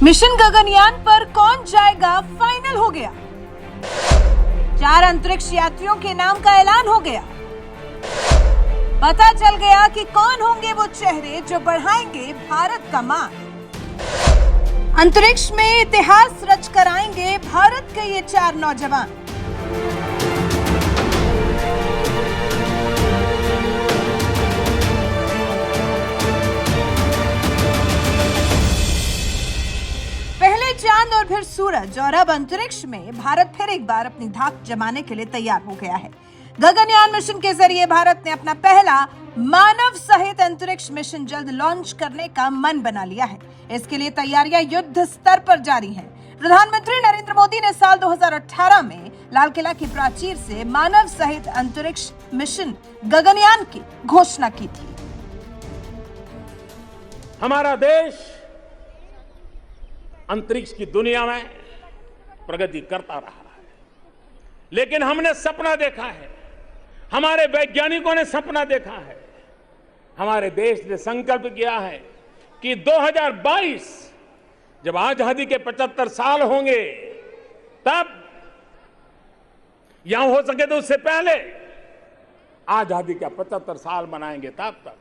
Mission Gaganyaan पर कौन जाएगा फाइनल हो गया। 4 अंतरिक्ष यात्रियों के नाम का ऐलान हो गया। पता चल गया कि कौन होंगे वो चेहरे जो बढ़ाएंगे भारत का मान। अंतरिक्ष में इतिहास रच कर आएंगे भारत के ये 4 नौजवान। चांद और फिर सूरज और अब अंतरिक्ष में भारत फिर एक बार अपनी धाक जमाने के लिए तैयार हो गया है। गगनयान मिशन के जरिए भारत ने अपना पहला मानव सहित अंतरिक्ष मिशन जल्द लॉन्च करने का मन बना लिया है। इसके लिए तैयारियां युद्ध स्तर पर जारी हैं। प्रधानमंत्री नरेंद्र मोदी ने साल 2018 में लाल किला की प्राचीर से मानव सहित अंतरिक्ष मिशन गगनयान की घोषणा की थी। हमारा देश अंतरिक्ष की दुनिया में प्रगति करता रहा है, लेकिन हमने सपना देखा है, हमारे वैज्ञानिकों ने सपना देखा है, हमारे देश ने संकल्प किया है कि 2022 जब आजादी के 75 साल होंगे तब या हो सके तो उससे पहले आजादी का 75 साल मनाएंगे, तब तक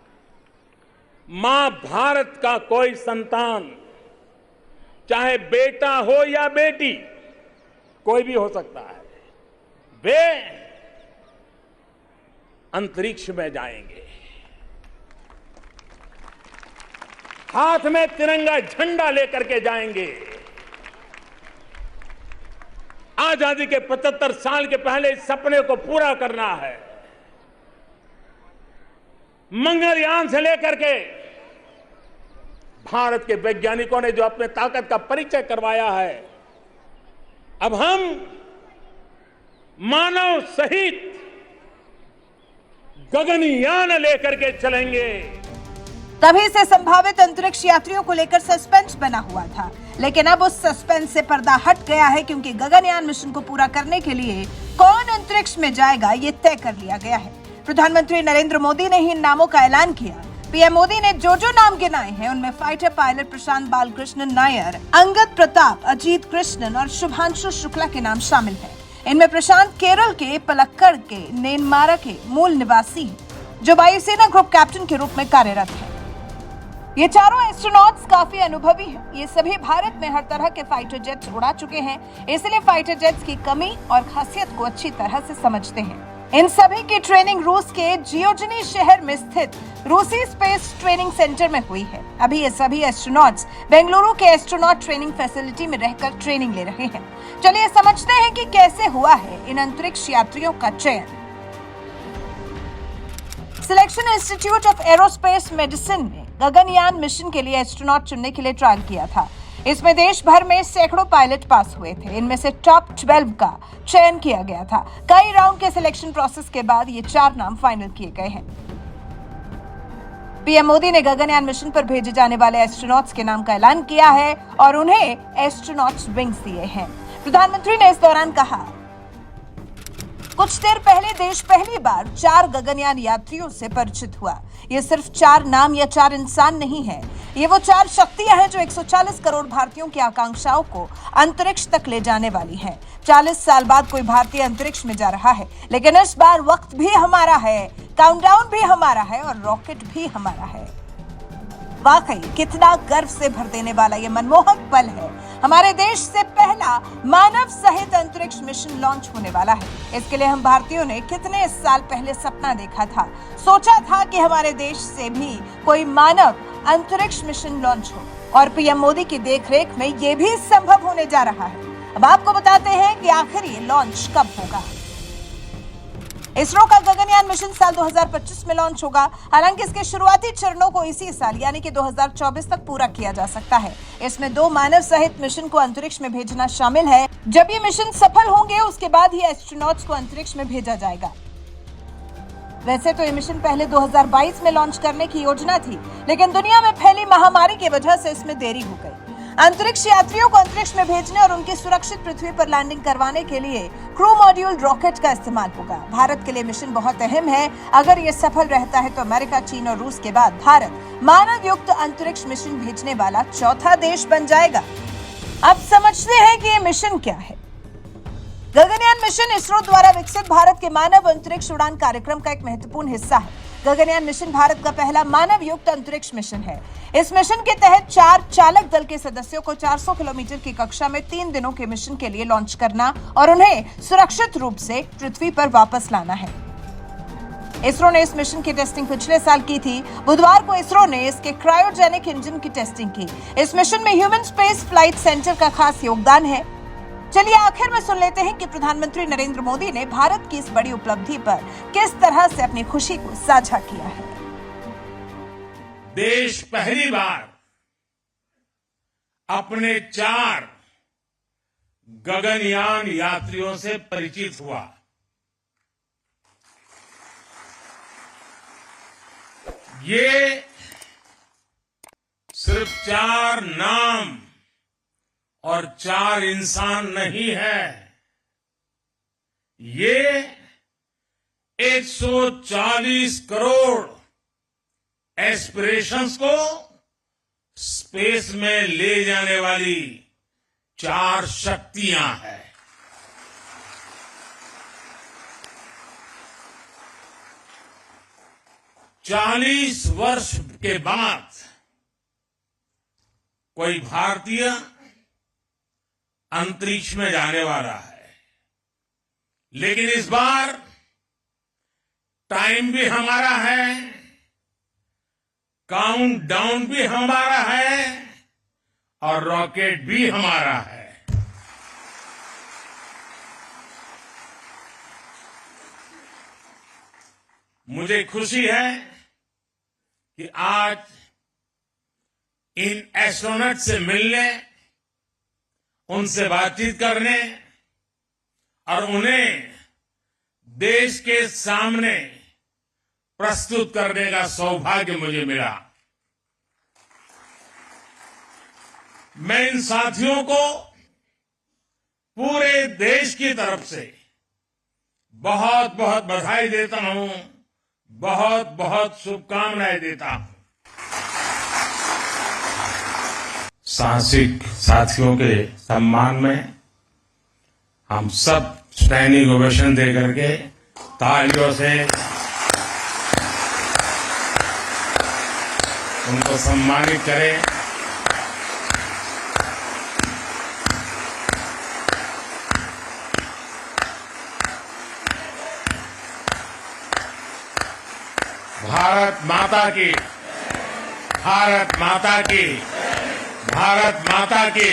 मां भारत का कोई संतान, चाहे बेटा हो या बेटी, कोई भी हो सकता है, वे अंतरिक्ष में जाएंगे। हाथ में तिरंगा झंडा लेकर के जाएंगे। आजादी के 75 साल के पहले इस सपने को पूरा करना है। मंगलयान से लेकर के भारत के वैज्ञानिकों ने जो अपने ताकत का परिचय करवाया है, अब हम मानव सहित गगनयान लेकर के चलेंगे। तभी से संभावित अंतरिक्ष यात्रियों को लेकर सस्पेंस बना हुआ था, लेकिन अब उस सस्पेंस से पर्दा हट गया है, क्योंकि गगनयान मिशन को पूरा करने के लिए कौन अंतरिक्ष में जाएगा ये तय कर लिया गया है। प्रधानमंत्री नरेंद्र मोदी ने ही इन नामों का ऐलान किया। पीएम मोदी ने जो नाम गिनाए हैं उनमें फाइटर पायलट प्रशांत बालकृष्णन नायर, अंगद प्रताप, अजीत कृष्णन और शुभांशु शुक्ला के नाम शामिल हैं। इनमें प्रशांत केरल के पलक्कड़ के नेनमारा के मूल निवासी हैं, जो वायुसेना ग्रुप कैप्टन के रूप में कार्यरत है। ये चारों एस्ट्रोनॉट्स काफी अनुभवी हैं। ये सभी भारत में हर तरह के फाइटर जेट्स उड़ा चुके हैं, इसलिए फाइटर जेट्स की कमी और खासियत को अच्छी तरह से समझते हैं। इन सभी की ट्रेनिंग रूस के जियोजनी शहर में स्थित रूसी स्पेस ट्रेनिंग सेंटर में हुई है। अभी ये सभी एस्ट्रोनॉट्स बेंगलुरु के एस्ट्रोनॉट ट्रेनिंग फैसिलिटी में रहकर ट्रेनिंग ले रहे हैं। चलिए समझते हैं कि कैसे हुआ है इन अंतरिक्ष यात्रियों का चयन। Selection institute of aerospace medicine ने गगनयान मिशन के लिए एस्ट्रोनॉट चुनने के लिए ट्रायल किया था। इसमें देश भर में सैकड़ों पायलट पास हुए थे। इनमें से टॉप 12 का चयन किया गया था। कई राउंड के सिलेक्शन प्रोसेस के बाद ये 4 नाम फाइनल किए गए हैं। पीएम मोदी ने गगनयान मिशन पर भेजे जाने वाले एस्ट्रोनॉट्स के नाम का ऐलान किया है और उन्हें एस्ट्रोनॉट्स विंग्स दिए हैं। प्रधानमंत्री ने इस दौरान कहा, कुछ देर पहले देश पहली बार 4 गगनयान यात्रियों से परिचित हुआ। ये सिर्फ 4 नाम या 4 इंसान नहीं है, ये वो 4 शक्तियां हैं जो 140 करोड़ भारतीयों की आकांक्षाओं को अंतरिक्ष तक ले जाने वाली हैं। 40 साल बाद कोई भारतीय अंतरिक्ष में जा रहा है, लेकिन इस बार वक्त भी हमारा है, काउंटडाउन भी हमारा है और रॉकेट भी हमारा है। वाकई कितना गर्व से भर देने वाला ये मनमोहक पल है। हमारे देश से पहला मानव सहित अंतरिक्ष मिशन लॉन्च होने वाला है। इसके लिए हम भारतीयों ने कितने साल पहले सपना देखा था, सोचा था कि हमारे देश से भी कोई मानव अंतरिक्ष मिशन लॉन्च हो, और पीएम मोदी की देखरेख में ये भी संभव होने जा रहा है। अब आपको बताते हैं कि आखिर ये लॉन्च कब होगा। इसरो का गगनयान मिशन साल 2025 में लॉन्च होगा। हालांकि इसके शुरुआती चरणों को इसी साल यानी कि 2024 तक पूरा किया जा सकता है। इसमें 2 मानव सहित मिशन को अंतरिक्ष में भेजना शामिल है। जब ये मिशन सफल होंगे उसके बाद ही एस्ट्रोनॉट्स को अंतरिक्ष में भेजा जाएगा। वैसे तो ये मिशन पहले 2022 में लॉन्च करने की योजना थी, लेकिन दुनिया में फैली महामारी की वजह से इसमें देरी हो गई। अंतरिक्ष यात्रियों को अंतरिक्ष में भेजने और उनकी सुरक्षित पृथ्वी पर लैंडिंग करवाने के लिए क्रू मॉड्यूल रॉकेट का इस्तेमाल होगा। भारत के लिए मिशन बहुत अहम है। अगर ये सफल रहता है तो अमेरिका, चीन और रूस के बाद भारत मानव युक्त अंतरिक्ष मिशन भेजने वाला 4था देश बन जाएगा। अब समझते हैं कि ये मिशन क्या है। गगनयान मिशन इसरो द्वारा विकसित भारत के मानव अंतरिक्ष उड़ान कार्यक्रम का एक महत्वपूर्ण हिस्सा है। गगनयान मिशन भारत का पहला मानव युक्त अंतरिक्ष मिशन है। इस मिशन के तहत 4 चालक दल के सदस्यों को 400 किलोमीटर की कक्षा में 3 दिनों के मिशन के लिए लॉन्च करना और उन्हें सुरक्षित रूप से पृथ्वी पर वापस लाना है। इसरो ने इस मिशन की टेस्टिंग पिछले साल की थी। बुधवार को इसरो ने इसके क्रायोजेनिक इंजन की टेस्टिंग की। इस मिशन में ह्यूमन स्पेस फ्लाइट सेंटर का खास योगदान है। चलिए आखिर में सुन लेते हैं कि प्रधानमंत्री नरेंद्र मोदी ने भारत की इस बड़ी उपलब्धि पर किस तरह से अपनी खुशी को साझा किया है। देश पहली बार अपने 4 गगनयान यात्रियों से परिचित हुआ। ये सिर्फ 4 नाम और 4 इंसान नहीं है, ये 140 करोड़ एस्पिरेशंस को स्पेस में ले जाने वाली 4 शक्तियां हैं। चालीस वर्ष के बाद कोई भारतीय अंतरिक्ष में जाने वाला है, लेकिन इस बार टाइम भी हमारा है, काउंटडाउन भी हमारा है और रॉकेट भी हमारा है। मुझे खुशी है कि आज इन एस्ट्रोनॉट से मिलने, उनसे बातचीत करने और उन्हें देश के सामने प्रस्तुत करने का सौभाग्य मुझे मिला। मैं इन साथियों को पूरे देश की तरफ से बहुत बहुत बधाई देता हूं, बहुत बहुत शुभकामनाएं देता हूं। साहसिक साथियों के सम्मान में हम सब स्टैंडिंग ओवेशन दे करके तालियों से उनको सम्मानित करें। भारत माता की, भारत माता की, भारत माता की।